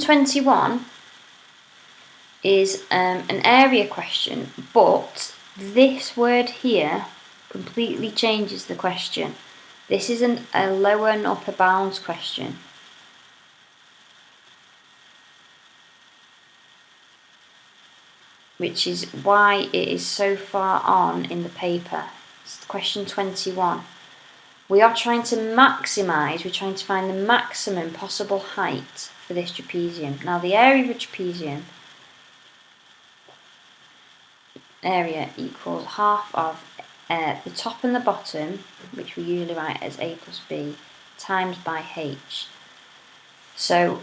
21 is an area question, but this word here completely changes the question. This is a lower and upper bounds question. Which is why it is so far on in the paper. It's question 21. We are trying to maximise, we're trying to find the maximum possible height for this trapezium. Now the area of a trapezium area equals half of the top and the bottom, which we usually write as a plus b, times by h. So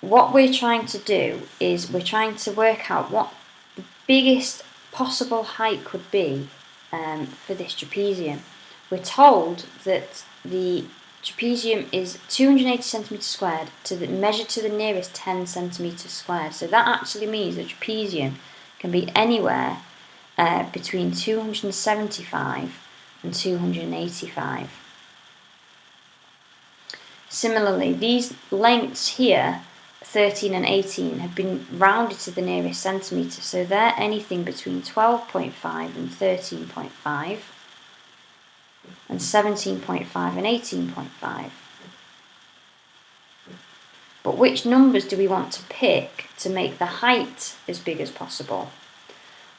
what we're trying to do is we're trying to work out what the biggest possible height could be for this trapezium. We're told that the trapezium is 280 centimetres squared measured to the nearest 10 centimetres squared. So that actually means the trapezium can be anywhere between 275 and 285. Similarly, these lengths here, 13 and 18, have been rounded to the nearest centimetre, so they're anything between 12.5 and 13.5, and 17.5 and 18.5. But which numbers do we want to pick to make the height as big as possible?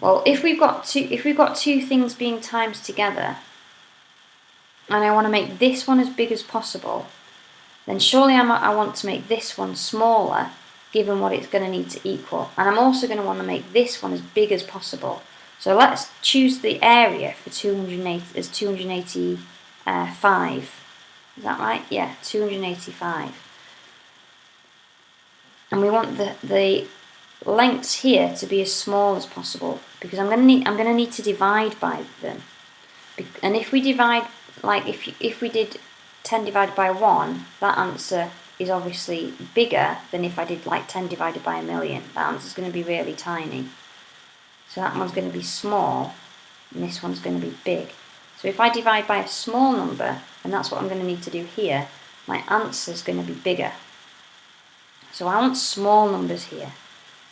Well, if we've got two things being times together, and I want to make this one as big as possible, then surely I want to make this one smaller, given what it's going to need to equal. And I'm also going to want to make this one as big as possible. So let's choose the area for 280 as 285. Is that right? Yeah, 285. And we want the lengths here to be as small as possible, because I'm going to need to divide by them. And if we divide, like if we did 10 divided by 1, that answer is obviously bigger than if I did like 10 divided by 1,000,000. That answer is going to be really tiny. So that one's going to be small, and this one's going to be big. So if I divide by a small number, and that's what I'm going to need to do here, my answer is going to be bigger. So I want small numbers here.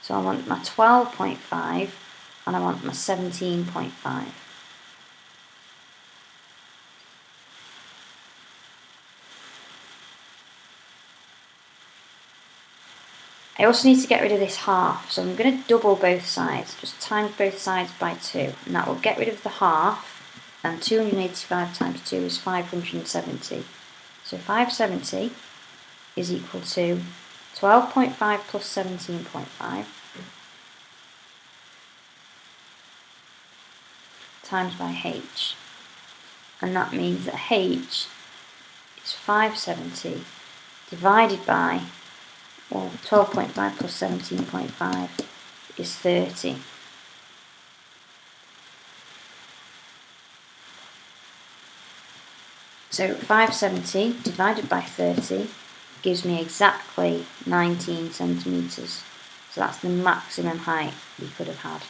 So I want my 12.5, and I want my 17.5. I also need to get rid of this half, so I'm going to double both sides, just times both sides by 2, and that will get rid of the half, and 285 times 2 is 570. So 570 is equal to 12.5 plus 17.5 times by h, and that means that h is 570 divided by, well, 12.5 plus 17.5 is 30. So 570 divided by 30 gives me exactly 19 centimetres. So that's the maximum height we could have had.